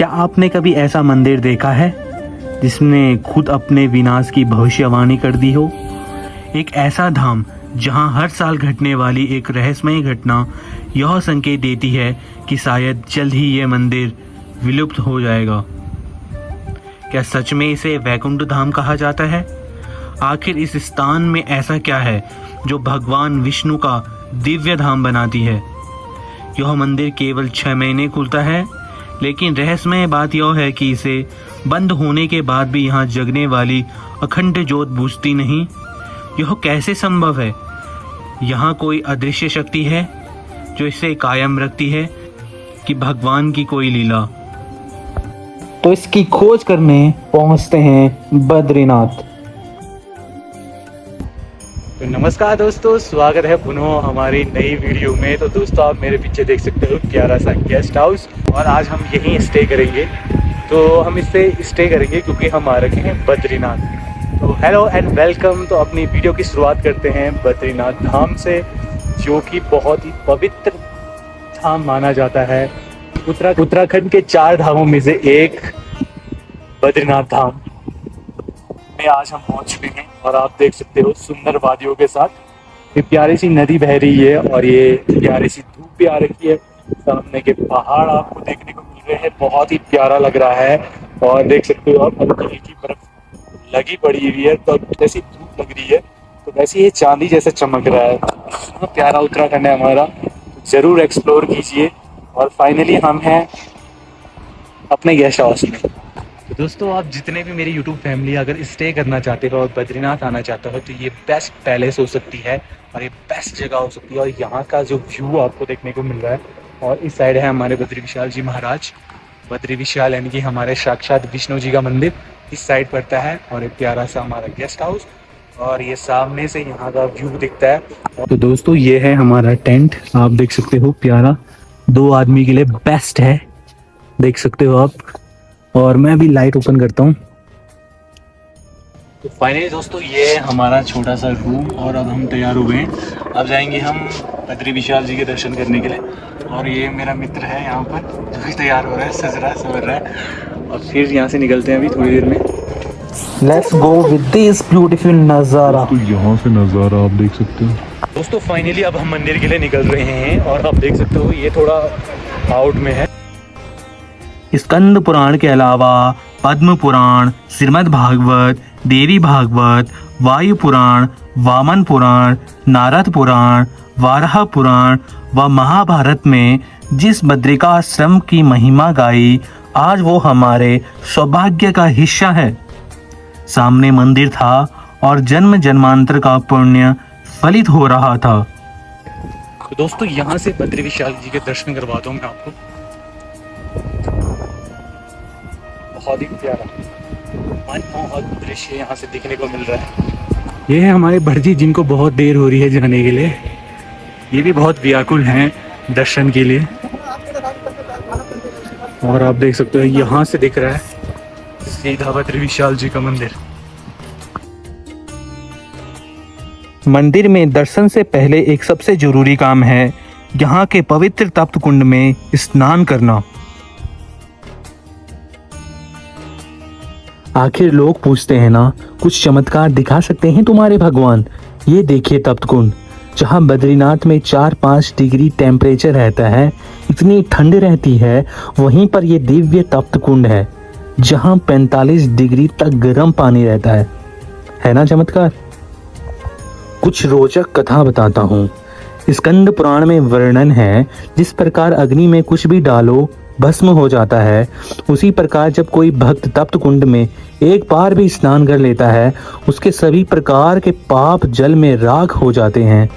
क्या आपने कभी ऐसा मंदिर देखा है जिसने खुद अपने विनाश की भविष्यवाणी कर दी हो? एक ऐसा धाम जहां हर साल घटने वाली एक रहस्यमय घटना यह संकेत देती है कि शायद जल्द ही ये मंदिर विलुप्त हो जाएगा। क्या सच में इसे वैकुंठ धाम कहा जाता है? आखिर इस स्थान में ऐसा क्या है जो भगवान विष्णु का दिव्य धाम बनाती है? यह मंदिर केवल 6 महीने खुलता है, लेकिन रहस्यमय बात यह है कि इसे बंद होने के बाद भी यहाँ जगने वाली अखंड ज्योत बुझती नहीं। यह कैसे संभव है? यहाँ कोई अदृश्य शक्ति है जो इसे कायम रखती है कि भगवान की कोई लीला? तो इसकी खोज करने पहुंचते हैं बद्रीनाथ। तो नमस्कार दोस्तों, स्वागत है पुनः हमारी नई वीडियो में। तो दोस्तों, आप मेरे पीछे देख सकते हो प्यारा सा गेस्ट हाउस, और आज हम यहीं स्टे करेंगे। तो हम इससे स्टे करेंगे क्योंकि हम आ रखे हैं बद्रीनाथ। तो हेलो एंड वेलकम। तो अपनी वीडियो की शुरुआत करते हैं बद्रीनाथ धाम से, जो कि बहुत ही पवित्र धाम माना जाता है। उत्तराखंड के 4 धामों में से एक बद्रीनाथ धाम में आज हम पहुंच चुके हैं। और आप देख सकते हो सुंदर वादियों के साथ ये प्यारी सी नदी बह रही है, और ये प्यारी सी धूप भी आ रखी है। सामने के पहाड़ आपको देखने को मिल रहे हैं, बहुत ही प्यारा लग रहा है। और देख सकते हो आप हल्की की बर्फ लगी पड़ी हुई है, तो जैसी धूप लग रही है तो वैसे ये चांदी जैसा चमक रहा है। इतना प्यारा उत्तराखंड है हमारा, जरूर एक्सप्लोर कीजिए। और फाइनली हम हैं अपने गेस्ट हाउस में। तो दोस्तों, आप जितने भी मेरी यूट्यूब फैमिली अगर स्टे करना चाहते हो और बद्रीनाथ आना चाहते हो, तो ये बेस्ट पैलेस हो सकती है और ये बेस्ट जगह हो सकती है। और यहाँ का जो व्यू आपको देखने को मिल रहा है, और इस साइड है हमारे बद्री विशाल जी महाराज। बद्री विशाल यानी कि हमारे साक्षात विष्णु जी का मंदिर इस साइड पड़ता है, और एक प्यारा सा हमारा गेस्ट हाउस, और ये सामने से यहाँ का व्यू दिखता है। तो दोस्तों, ये है हमारा टेंट, आप देख सकते हो, प्यारा 2 आदमी के लिए बेस्ट है, देख सकते हो आप। और मैं भी लाइट ओपन करता हूँ। तो फाइनली दोस्तों, ये है हमारा छोटा सा रूम, और अब हम तैयार हुए हैं। अब जाएंगे हम बद्री विशाल जी के दर्शन करने के लिए। और ये मेरा मित्र है यहाँ पर, जो भी तैयार हो रहा है, सज रहा है, संवर रहा है। और फिर यहाँ से निकलते हैं अभी थोड़ी देर में। Let's go with this beautiful नज़ारा। तो यहाँ से नज़ारा आप देख सकते हो। दोस्तों, फाइनली अब हम मंदिर के लिए निकल रहे हैं, और आप देख सकते हो ये थोड़ा आउट में है। स्कंद पुराण के अलावा पद्म पुराण, श्रीमद् भागवत, देवी भागवत, वायु पुराण, वामन पुराण, नारद पुराण, वाराह पुराण व महाभारत में जिस बद्रिकाश्रम की महिमा गाई, आज वो हमारे सौभाग्य का हिस्सा है। सामने मंदिर था और जन्म जन्मांतर का पुण्य फलित हो रहा था। तो दोस्तों, यहाँ से बद्री विशाल जी के दर्शन करवाता हूँ मैं आपको। बहुत ही प्यारा मनमोहक दृश्य यहाँ से दिखने को मिल रहा है। ये है हमारे भटजी, जिनको बहुत देर हो रही है जाने के लिए। ये भी बहुत व्याकुल हैं दर्शन के लिए। और आप देख सकते हो यहाँ से दिख रहा है सीधा बद्री विशाल जी का मंदिर। मंदिर में दर्शन से पहले एक सबसे जरूरी काम है यहाँ के पवित्र तप्त कुंड में स्नान करना। आखिर लोग पूछते हैं ना, कुछ चमत्कार दिखा सकते हैं तुम्हारे भगवान? ये देखिए तप्त कुंड, जहाँ बद्रीनाथ में 4-5 डिग्री टेम्परेचर रहता है, इतनी ठंड रहती है, वहीं पर ये दिव्य तप्त कुंड है जहाँ 45 डिग्री तक गर्म पानी रहता है ना चमत्कार? कुछ रोचक कथा बताता हूँ। स्कंद पुराण में वर्णन है, जिस प्रकार अग्नि में कुछ भी डालो भस्म हो जाता है, उसी प्रकार जब कोई भक्त तप्त कुंड में एक बार भी स्नान कर लेता है, उसके सभी प्रकार के पाप जल में राख हो जाते हैं।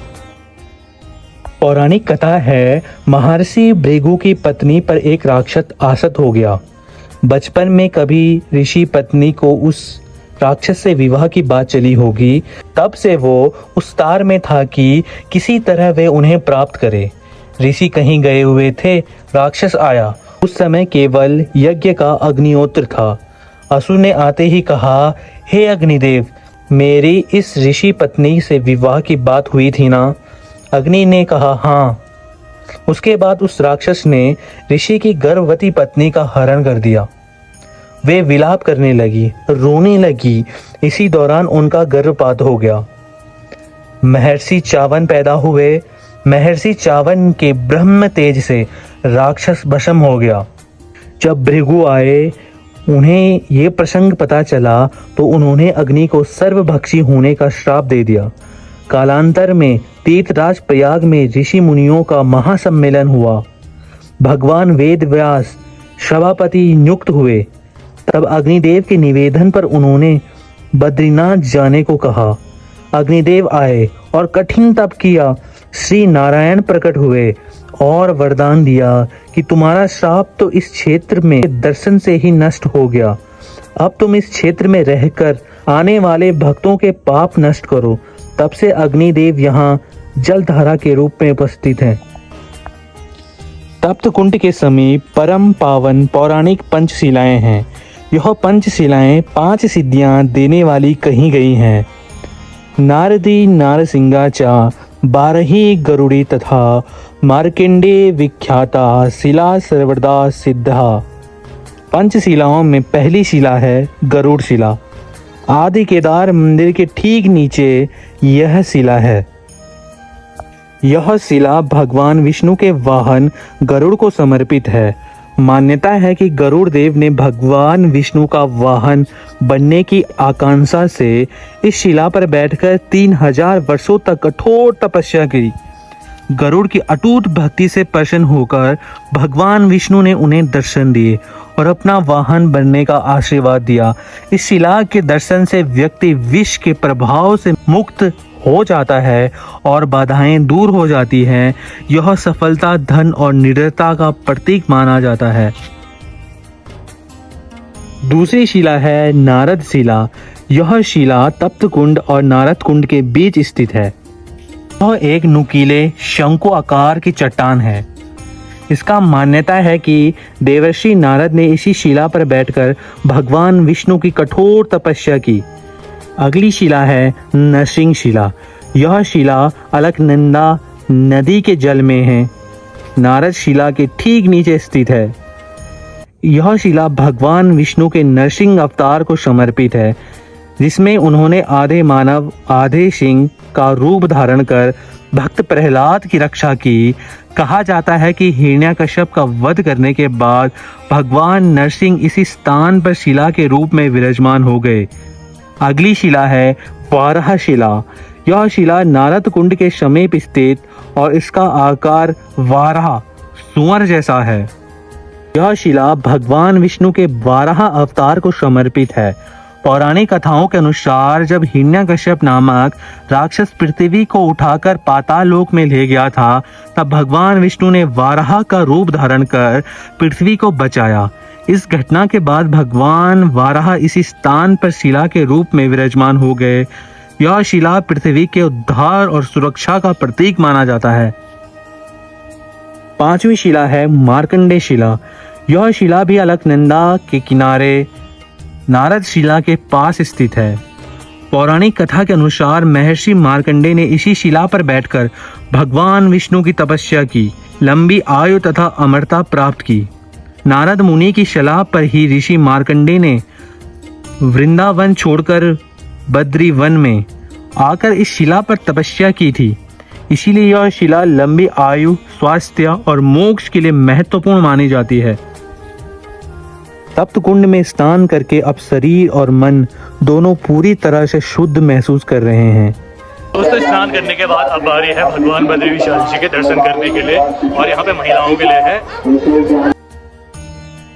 पौराणिक कथा है, महर्षि भृगु की पत्नी पर एक राक्षस आसक्त हो गया। बचपन में कभी ऋषि पत्नी को उस राक्षस से विवाह की बात चली होगी, तब से वो उस तार में था कि किसी तरह वे उन्हें प्राप्त करे। ऋषि कहीं गए हुए थे, राक्षस आया। उस समय केवल यज्ञ का अग्निहोत्र था। असुर ने आते ही कहा, हे अग्निदेव, मेरी इस ऋषि पत्नी से विवाह की बात हुई थी ना? अग्नि ने कहा, हाँ। उसके बाद उस राक्षस ने ऋषि की गर्भवती पत्नी का हरण कर दिया। वे विलाप करने लगी, रोने लगी। इसी दौरान उनका गर्भपात हो गया। महर्षि चावन पैदा हुए। महर्षि चावन के ब्रह्म तेज से राक्षस भस्म हो गया। जब भृगु आए, उन्हें ये प्रसंग पता चला तो उन्होंने अग्नि को सर्वभक्षी होने का श्राप दे दिया। कालांतर में तीर्थराज प्रयाग में ऋषि मुनियों का महासम्मेलन हुआ। भगवान वेद व्यास सभापति नियुक्त हुए। तब अग्निदेव के निवेदन पर उन्होंने बद्रीनाथ जाने को कहा। अग्निदेव आए और कठिन तप किया। श्री नारायण प्रकट हुए और वरदान दिया कि तुम्हारा श्राप तो इस क्षेत्र में दर्शन से ही नष्ट हो गया। अब तुम इस क्षेत्र में रहकर आने वाले भक्तों के पाप नष्ट करो। तब से अग्निदेव यहाँ जलधारा के रूप में उपस्थित हैं। तप्त कुंड के समीप परम पावन पौराणिक पंचशिलाएं हैं। यह पंचशिलाएं 5 सिद्धियां देने वाली कही गई हैं। नारदी नारसिंगा चा 12 गरुड़ी तथा मार्कंडे विख्याता शिला सर्वदा सिद्धा। पंचशिलाओं में पहली शिला है गरुड़ शिला। आदि केदार मंदिर के ठीक नीचे यह शिला है। यह शिला भगवान विष्णु के वाहन गरुड़ को समर्पित है। मान्यता है कि गरुड़ देव ने भगवान विष्णु का वाहन बनने की आकांक्षा से इस शिला पर बैठकर 3000 वर्षों तक कठोर तपस्या की। गरुड़ की अटूट भक्ति से प्रसन्न होकर भगवान विष्णु ने उन्हें दर्शन दिए और अपना वाहन बनने का आशीर्वाद दिया। इस शिला के दर्शन से व्यक्ति विष के प्रभाव से मुक्त हो जाता है और बाधाएं दूर हो जाती हैं। यह सफलता, धन और निडरता का प्रतीक माना जाता है। दूसरी शिला है नारद शिला। यह शिला तप्त कुंड और नारद कुंड के बीच स्थित है। यह एक नुकीले शंकु आकार की चट्टान है। इसका मान्यता है कि देवर्षि नारद ने इसी शिला पर बैठकर भगवान विष्णु की कठोर तपस्या की। अगली शिला है नरसिंह शिला। यह शिला अलकनंदा नदी के जल में है। नारद शिला के ठीक नीचे स्थित है। यह शिला भगवान विष्णु के नरसिंह अवतार को समर्पित है, जिसमें उन्होंने आधे मानव आधे सिंह का रूप धारण कर भक्त प्रहलाद की रक्षा की। कहा जाता है कि हिरण्यकश्यप का वध करने के बाद भगवान नरसिंह इसी स्थान पर शिला के रूप में विराजमान हो गए। अगली शिला है वाराह शिला। यह शिला नारद कुंड के समीप स्थित और इसका आकार वाराह सुअर जैसा है। यह शिला भगवान विष्णु के वाराह अवतार को समर्पित है। पौराणिक कथाओं के अनुसार जब हिरण्यकश्यप नामक राक्षस पृथ्वी को उठाकर पाताल लोक में ले गया था, तब भगवान विष्णु ने वाराह का रूप धारण कर पृथ्वी को बचाया। इस घटना के बाद भगवान वाराह इसी स्थान पर शिला के रूप में विराजमान हो गए। यह शिला पृथ्वी के उद्धार और सुरक्षा का प्रतीक माना जाता है। 5वीं शिला है मार्कंडे शिला। यह शिला भी अलकनंदा के किनारे नारद शिला के पास स्थित है। पौराणिक कथा के अनुसार महर्षि मार्कंडे ने इसी शिला पर बैठकर भगवान विष्णु की तपस्या की, लंबी आयु तथा अमरता प्राप्त की। नारद मुनि की सलाह पर ही ऋषि मार्कंडे ने वृंदावन छोड़कर बद्री वन में आकर इस शिला पर तपस्या की थी। इसीलिए यह शिला लंबी आयु, स्वास्थ्य और मोक्ष के लिए महत्वपूर्ण मानी जाती है। तप्त कुंड में स्नान करके अब शरीर और मन दोनों पूरी तरह से शुद्ध महसूस कर रहे हैं। दोस्तों, स्नान करने के बाद अब बारी है भगवान बद्री विशाल जी के दर्शन करने के लिए, और यहाँ पे महिलाओं के लिए है।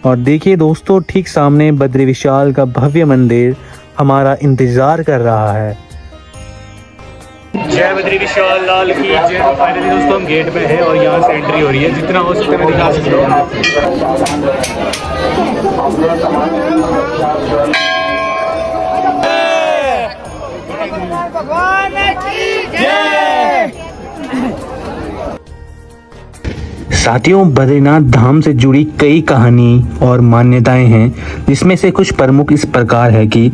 और देखिए दोस्तों, ठीक सामने बद्री विशाल का भव्य मंदिर हमारा इंतजार कर रहा है। जय बद्री विशाल लाल की जय। तो फाइनली दोस्तों हम गेट में हैं और यहाँ से एंट्री हो रही है। जितना हो सकता है मैं दिखा सकता हूँ। साथियों, बद्रीनाथ धाम से जुड़ी कई कहानी और मान्यताएं हैं, जिसमें से कुछ प्रमुख इस प्रकार है कि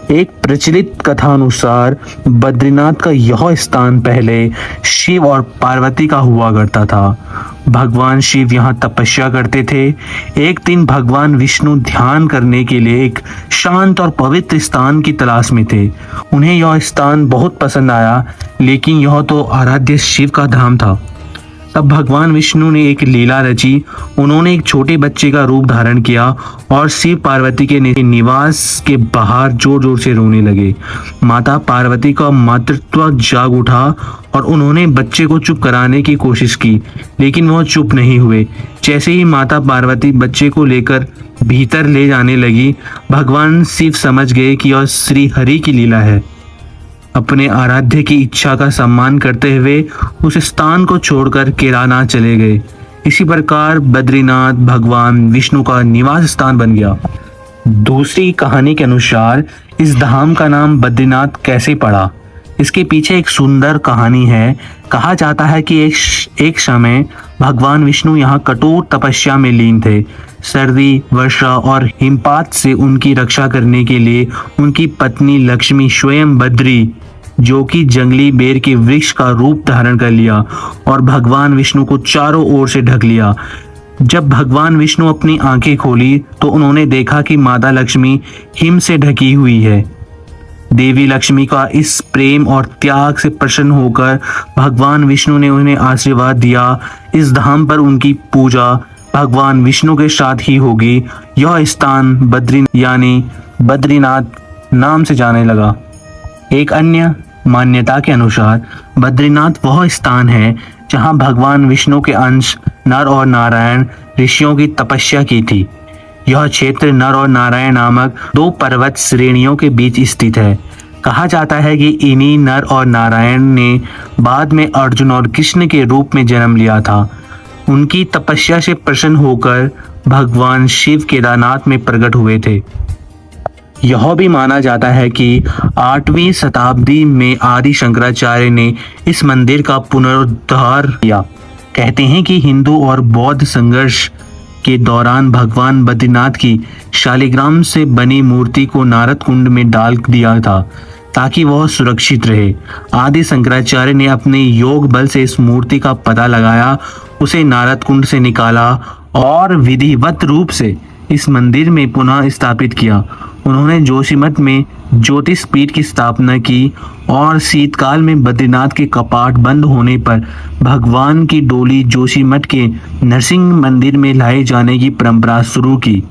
एक प्रचलित कथा अनुसार बद्रीनाथ का यह स्थान पहले शिव और पार्वती का हुआ करता था। भगवान शिव यहाँ तपस्या करते थे। एक दिन भगवान विष्णु ध्यान करने के लिए एक शांत और पवित्र स्थान की तलाश में थे। उन्हें यह स्थान बहुत पसंद आया, लेकिन यह तो आराध्य शिव का धाम था। तब भगवान विष्णु ने एक लीला रची। उन्होंने एक छोटे बच्चे का रूप धारण किया और शिव पार्वती के निवास के बाहर जोर जोर से रोने लगे। माता पार्वती का मातृत्व जाग उठा और उन्होंने बच्चे को चुप कराने की कोशिश की, लेकिन वह चुप नहीं हुए। जैसे ही माता पार्वती बच्चे को लेकर भीतर ले जाने लगी, भगवान शिव समझ गए कि यह श्री हरि की लीला है। अपने आराध्य की इच्छा का सम्मान करते हुए उस स्थान को छोड़कर केदारनाथ चले गए। इसी प्रकार बद्रीनाथ भगवान विष्णु का निवास स्थान बन गया। दूसरी कहानी के अनुसार इस धाम का नाम बद्रीनाथ कैसे पड़ा, इसके पीछे एक सुंदर कहानी है। कहा जाता है कि एक समय भगवान विष्णु यहाँ कठोर तपस्या में लीन थे। सर्दी, वर्षा और हिमपात से उनकी रक्षा करने के लिए उनकी पत्नी लक्ष्मी स्वयं बद्री, जो कि जंगली बेर के वृक्ष का रूप धारण कर लिया और भगवान विष्णु को चारों ओर से ढक लिया। जब भगवान विष्णु अपनी आंखें खोली तो उन्होंने देखा कि माता लक्ष्मी हिम से ढकी हुई है। देवी लक्ष्मी का इस प्रेम और त्याग से प्रसन्न होकर भगवान विष्णु ने उन्हें आशीर्वाद दिया। इस धाम पर उनकी पूजा भगवान विष्णु के साथ ही होगी। यह स्थान बद्री यानी बद्रीनाथ नाम से जाने लगा। एक अन्य मान्यता के अनुसार बद्रीनाथ वह स्थान है जहां भगवान विष्णु के अंश नर और नारायण ऋषियों की तपस्या की थी। यह क्षेत्र नर और नारायण नामक दो पर्वत श्रेणियों के बीच स्थित है। कहा जाता है कि इन्हीं नर और नारायण ने बाद में अर्जुन और कृष्ण के रूप में जन्म लिया था। उनकी तपस्या से प्रसन्न होकर भगवान शिव केदारनाथ में प्रकट हुए थे। यह भी माना जाता है कि 8वीं शताब्दी में आदि शंकराचार्य ने इस मंदिर का पुनरुद्धार किया। कहते हैं कि हिंदू और बौद्ध संघर्ष के दौरान भगवान बद्रीनाथ की शालिग्राम से बनी मूर्ति को नारद कुंड में डाल दिया था ताकि वह सुरक्षित रहे। आदि शंकराचार्य ने अपने योग बल से इस मूर्ति का पता लगाया, उसे नारद कुंड से निकाला और विधिवत रूप से इस मंदिर में पुनः स्थापित किया। उन्होंने जोशीमठ में ज्योतिष पीठ की स्थापना की और शीतकाल में बद्रीनाथ के कपाट बंद होने पर भगवान की डोली जोशीमठ के नरसिंह मंदिर में लाए जाने की परंपरा शुरू की।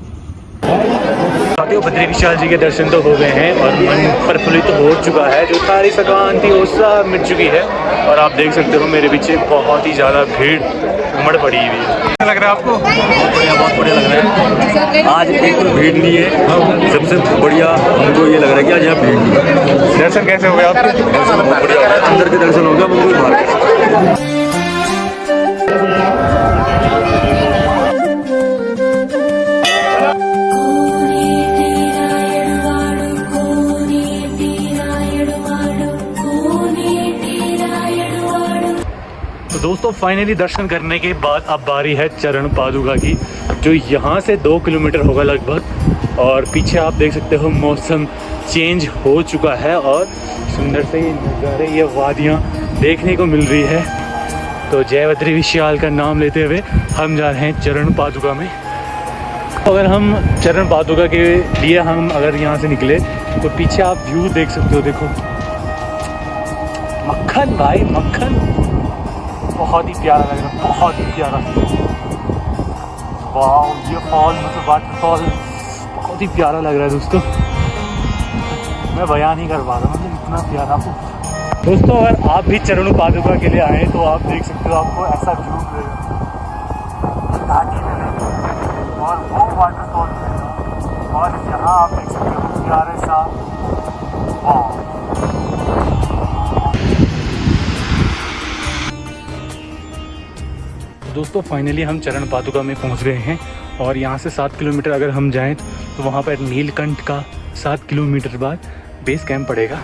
साथियों, बद्री विशाल जी के दर्शन तो हो गए हैं और मन प्रफुल्लित हो चुका है। जो सारी थकान थी वो सब मिट चुकी है और आप देख सकते हो मेरे पीछे बहुत ही ज़्यादा भीड़ उमड़ पड़ी हुई है। लग रहा है आपको? बहुत बढ़िया लग रहा है। आज एक तो भीड़ नहीं है, सबसे बढ़िया हमको ये लग रहा है कि आज यहाँ भीड़ नहीं है। दर्शन कैसे हुए आपके? दर्शन बहुत बढ़िया हो रहा है, अंदर के दर्शन हो गया, बिल्कुल बाहर। तो दोस्तों फाइनली दर्शन करने के बाद अब बारी है चरण पादुका की, जो यहाँ से 2 किलोमीटर होगा लगभग। और पीछे आप देख सकते हो मौसम चेंज हो चुका है और सुंदर से ये नज़ारे, ये वादियाँ देखने को मिल रही है। तो जय बद्री विशाल का नाम लेते हुए हम जा रहे हैं चरण पादुका में। अगर हम चरण पादुका के लिए हम अगर यहाँ से निकले तो पीछे आप व्यू देख सकते हो। देखो मक्खन भाई, मक्खन, बहुत ही प्यारा लग रहा है, बहुत ही प्यारा। वाह, ये फॉल मतलब वाटरफॉल बहुत ही प्यारा लग रहा है दोस्तों। मैं बयान नहीं कर पा रहा, मतलब इतना प्यारा। दोस्तों अगर आप भी चरण पादुका के लिए आए तो आप देख सकते हो, आपको ऐसा व्यू मिलेगा घाटी में और वो वाटरफॉल में, और यहाँ आप देख सकते हो प्यारे सा। वाह, दोस्तों फाइनली हम चरण पादुका में पहुंच गए हैं और यहाँ से 7 किलोमीटर अगर हम जाएं तो वहाँ पर नीलकंठ का 7 किलोमीटर बाद बेस कैंप पड़ेगा।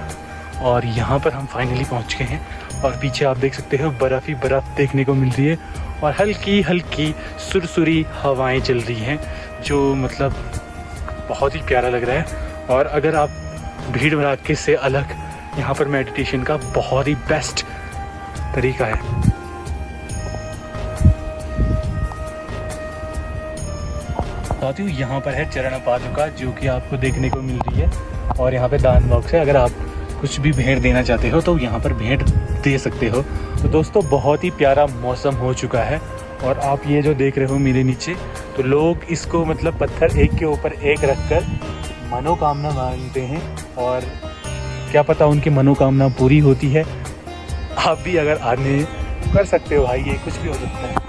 और यहाँ पर हम फाइनली पहुँच गए हैं और पीछे आप देख सकते हो बर्फ़ ही बर्फ़ देखने को मिल रही है और हल्की हल्की सुरसुरी हवाएं चल रही हैं, जो मतलब बहुत ही प्यारा लग रहा है। और अगर आप भीड़ भड़ाके से अलग यहाँ पर मेडिटेशन का बहुत ही बेस्ट तरीका है। साथियों यहाँ पर है चरण पादुका जो कि आपको देखने को मिल रही है, और यहाँ पे दान बॉक्स है, अगर आप कुछ भी भेंट देना चाहते हो तो यहाँ पर भेंट दे सकते हो। तो दोस्तों बहुत ही प्यारा मौसम हो चुका है, और आप ये जो देख रहे हो मेरे नीचे, तो लोग इसको मतलब पत्थर एक के ऊपर एक रखकर मनोकामना मांगते हैं, और क्या पता उनकी मनोकामना पूरी होती है। आप भी अगर आने कर सकते हो भाई, ये कुछ भी हो सकता है।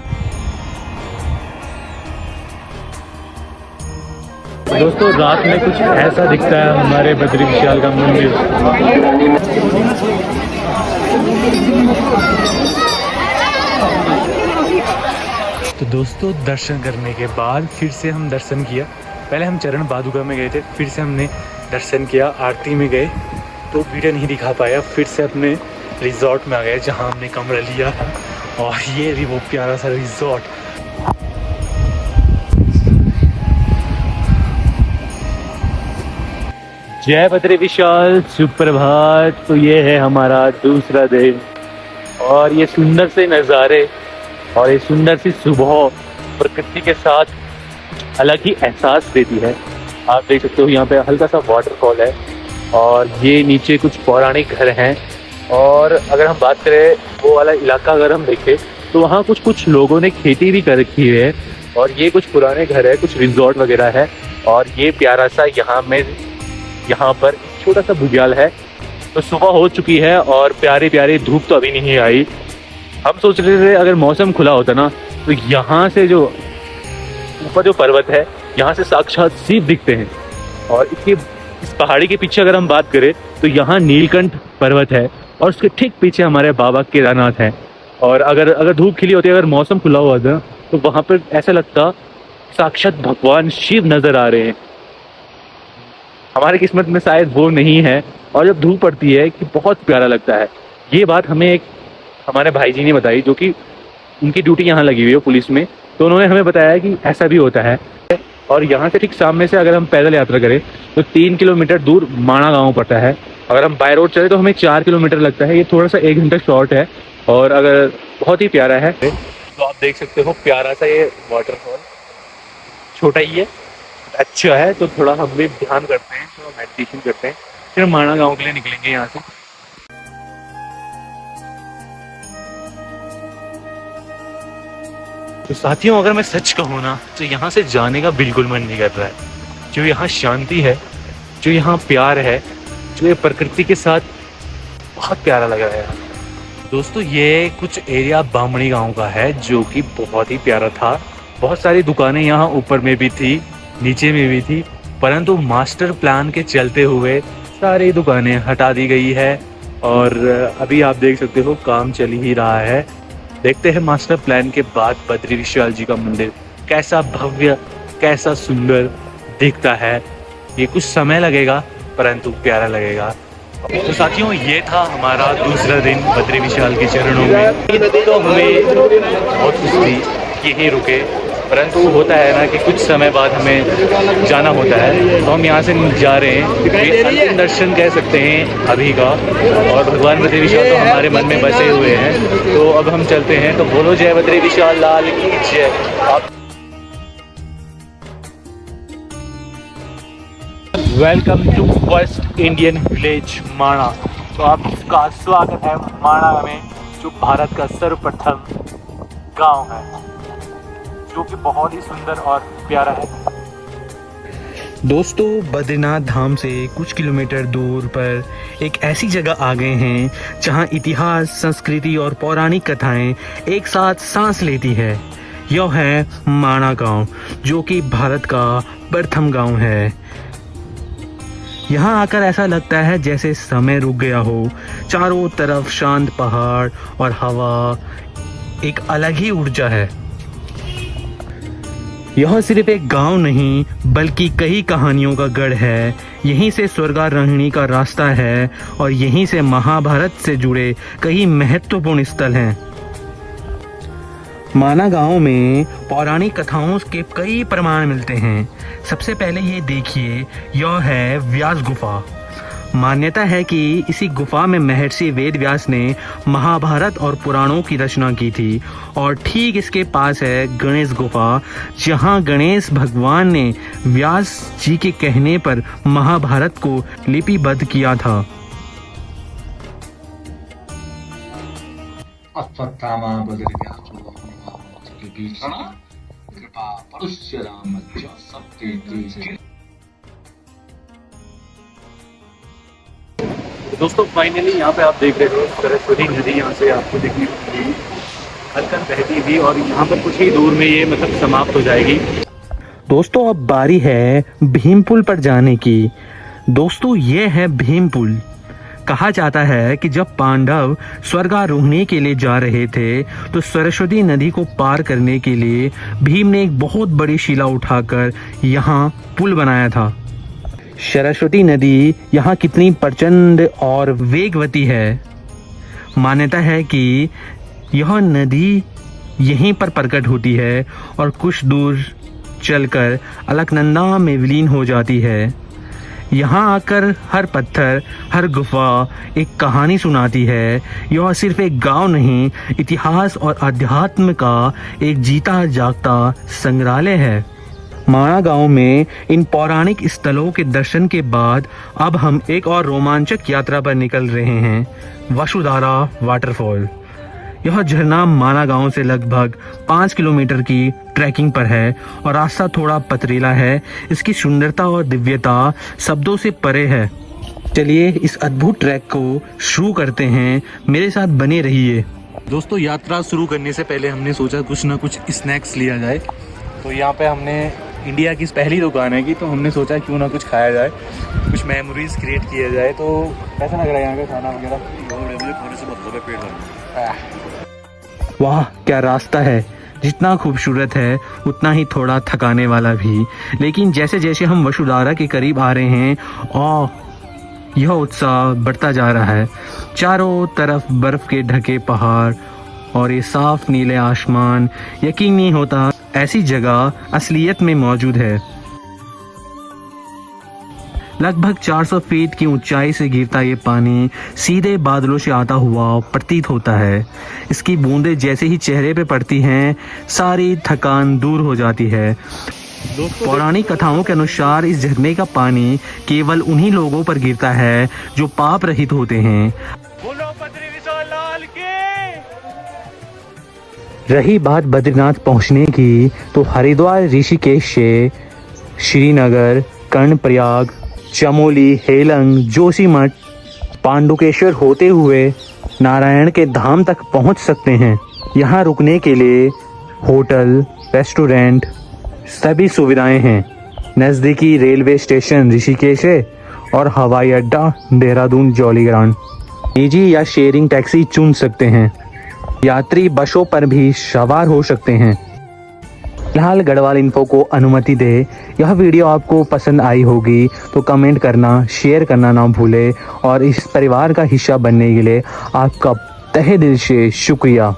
दोस्तों रात में कुछ ऐसा दिखता है हमारे बद्री विशाल का मंदिर। तो दोस्तों दर्शन करने के बाद फिर से हम दर्शन किया, पहले हम चरण पादुका में गए थे, फिर से हमने दर्शन किया, आरती में गए, तो वीडियो नहीं दिखा पाया। फिर से अपने रिजॉर्ट में आ गए जहां हमने कमरा लिया था, और ये भी वो प्यारा सा रिजॉर्ट। जय बद्री विशाल, सुप्रभात। तो ये है हमारा दूसरा दिन, और ये सुंदर से नज़ारे और ये सुंदर सी सुबह प्रकृति के साथ कुछ अलग ही एहसास देती है। आप देख सकते हो यहाँ पे हल्का सा वाटरफॉल है, और ये नीचे कुछ पौराणिक घर हैं। और अगर हम बात करें वो वाला इलाका अगर हम देखें तो वहाँ कुछ लोगों ने खेती भी कर रखी है, और ये कुछ पुराने घर है, कुछ रिजॉर्ट वगैरह है। और ये प्यारा सा यहाँ पर छोटा सा बुग्याल है। तो सुबह हो चुकी है और प्यारी प्यारी धूप तो अभी नहीं आई। हम सोच रहे थे अगर मौसम खुला होता ना तो यहाँ से जो ऊपर जो पर्वत है यहाँ से साक्षात शिव दिखते हैं। और इस पहाड़ी के पीछे अगर हम बात करें तो यहाँ नीलकंठ पर्वत है, और उसके ठीक पीछे हमारे बाबा केदारनाथ है। और अगर धूप खिली होती, अगर मौसम खुला हुआ था तो वहाँ पर ऐसा लगता साक्षात भगवान शिव नजर आ रहे हैं। हमारी किस्मत में शायद वो नहीं है, और जब धूप पड़ती है कि बहुत प्यारा लगता है। ये बात हमें एक हमारे भाई जी ने बताई, जो कि उनकी ड्यूटी यहाँ लगी हुई है पुलिस में, तो उन्होंने हमें बताया कि ऐसा भी होता है। और यहाँ से ठीक सामने से अगर हम पैदल यात्रा करें तो 3 किलोमीटर दूर माणा गाँव पड़ता है। अगर हम बाय रोड चले तो हमें 4 किलोमीटर लगता है। ये थोड़ा सा 1 घंटा शॉर्ट है, और अगर बहुत ही प्यारा है। तो आप देख सकते हो प्यारा सा ये वाटरफॉल, छोटा ही है, अच्छा है। तो थोड़ा हम भी ध्यान करते हैं, थोड़ा मेडिटेशन करते हैं, फिर माणा गांव के लिए निकलेंगे यहाँ से। तो साथियों अगर मैं सच कहूँ ना तो यहाँ से जाने का बिल्कुल मन नहीं कर रहा है। जो यहाँ शांति है, जो यहाँ प्यार है, जो ये प्रकृति के साथ बहुत प्यारा लग रहा है। दोस्तों ये कुछ एरिया बामणी गांव का है जो कि बहुत ही प्यारा था। बहुत सारी दुकानें यहाँ ऊपर में भी थी, नीचे में भी थी, परंतु मास्टर प्लान के चलते हुए सारी दुकानें हटा दी गई है। और अभी आप देख सकते हो काम चल ही रहा है। देखते हैं मास्टर प्लान के बाद बद्री विशाल जी का मंदिर कैसा भव्य, कैसा सुंदर दिखता है। ये कुछ समय लगेगा परंतु प्यारा लगेगा। तो साथियों ये था हमारा दूसरा दिन बद्री विशाल के चरणों में। तो हमें बहुत खुश थी कि यहीं रुके, परंतु होता है ना कि कुछ समय बाद हमें जाना होता है, तो हम यहाँ से जा रहे हैं। ये अंतिम दर्शन कह सकते हैं अभी का, और भगवान बद्री विशाल तो हमारे मन में बसे हुए हैं। तो अब हम चलते हैं। तो बोलो जय बद्री विशाल लाल की जय। Welcome to West Indian village Mana. तो आपका स्वागत है माणा में, जो भारत का सर्वप्रथम गांव है, जो कि बहुत ही सुंदर और प्यारा है। दोस्तों बद्रीनाथ धाम से कुछ किलोमीटर दूर पर एक ऐसी जगह आ गए हैं जहां इतिहास, संस्कृति और पौराणिक कथाएं एक साथ सांस लेती है। यह है माणा गांव, जो कि भारत का प्रथम गांव है। यहाँ आकर ऐसा लगता है जैसे समय रुक गया हो। चारों तरफ शांत पहाड़ और हवा, एक अलग ही ऊर्जा है। यह सिर्फ एक गांव नहीं बल्कि कई कहानियों का गढ़ है। यहीं से स्वर्गारोहणी का रास्ता है, और यहीं से महाभारत से जुड़े कई महत्वपूर्ण स्थल हैं। माना गांव में पौराणिक कथाओं के कई प्रमाण मिलते हैं। सबसे पहले ये देखिए, यह है व्यास गुफा। मान्यता है कि इसी गुफा में महर्षि वेदव्यास ने महाभारत और पुराणों की रचना की थी और ठीक इसके पास है गणेश गुफा, जहां गणेश भगवान ने व्यास जी के कहने पर महाभारत को लिपिबद्ध किया था। अश्वत्थामा बदरिव्यासो विभीषण कृपा परशुरामश्च सप्तेति। दोस्तों फाइनली यहाँ पे आप देख रहे हो सरस्वती नदी यहाँ से आपको देखने को मिलेगी, हल्का बहती हुई, और यहाँ पर कुछ ही दूर में ये मतलब समाप्त हो जाएगी। दोस्तों अब बारी है भीम पुल पर जाने की। दोस्तों ये है भीम पुल। कहा जाता है कि जब पांडव स्वर्गारोहणी के लिए जा रहे थे तो सरस्वती नदी को पार करने के लिए भीम ने एक बहुत बड़ी शिला उठाकर यहाँ पुल बनाया था। सरस्वती नदी यहाँ कितनी प्रचंड और वेगवती है। मान्यता है कि यह नदी यहीं पर प्रकट होती है और कुछ दूर चलकर अलकनंदा में विलीन हो जाती है। यहाँ आकर हर पत्थर, हर गुफा एक कहानी सुनाती है। यह सिर्फ एक गांव नहीं, इतिहास और अध्यात्म का एक जीता जागता संग्रहालय है। माणा गांव में इन पौराणिक स्थलों के दर्शन के बाद अब हम एक और रोमांचक यात्रा पर निकल रहे हैं, वसुधारा वाटरफॉल। यह झरना माना गांव से लगभग 5 किलोमीटर की ट्रैकिंग पर है और रास्ता थोड़ा पथरीला है। इसकी सुंदरता और दिव्यता शब्दों से परे है। चलिए इस अद्भुत ट्रैक को शुरू करते हैं, मेरे साथ बने रहिए। दोस्तों यात्रा शुरू करने से पहले हमने सोचा कुछ ना कुछ स्नैक्स लिया जाए, तो यहाँ पे हमने इंडिया की पहली दुकान है कि, तो हमने सोचा क्यों ना कुछ खाया जाए, कुछ मेमोरीज क्रिएट किया जाए। तो कैसा लग रहा है यहाँ का खाना वगैरह? खाने से बहुत ज़्यादा पेट भर। वाह क्या रास्ता है, जितना खूबसूरत है उतना ही थोड़ा थकाने वाला भी। लेकिन जैसे जैसे हम वसुधारा के करीब आ रहे हैं यह उत्साह बढ़ता जा रहा है। चारों तरफ बर्फ के ढके पहाड़ और ये साफ नीले आसमान, यकीन नहीं होता ऐसी जगह असलियत में मौजूद है। लगभग 400 फीट की ऊंचाई से गिरता ये पानी सीधे बादलों से आता हुआ प्रतीत होता है। इसकी बूंदें जैसे ही चेहरे पे पड़ती हैं, सारी थकान दूर हो जाती है। पौराणिक कथाओं के अनुसार इस झरने का पानी केवल उन्हीं लोगों पर गिरता है जो पाप रहित होते हैं। रही बात बद्रीनाथ पहुंचने की, तो हरिद्वार, ऋषिकेश से श्रीनगर, कर्णप्रयाग, चमोली, हेलंग, जोशीमठ, पांडुकेश्वर होते हुए नारायण के धाम तक पहुंच सकते हैं। यहाँ रुकने के लिए होटल, रेस्टोरेंट सभी सुविधाएं हैं। नज़दीकी रेलवे स्टेशन ऋषिकेश है और हवाई अड्डा देहरादून जौलीग्रांट। निजी या शेयरिंग टैक्सी चुन सकते हैं। यात्री बसों पर भी सवार हो सकते हैं। फिलहाल गढ़वाल इन्फो को अनुमति दे। यह वीडियो आपको पसंद आई होगी तो कमेंट करना, शेयर करना ना भूले, और इस परिवार का हिस्सा बनने के लिए आपका तहे दिल से शुक्रिया।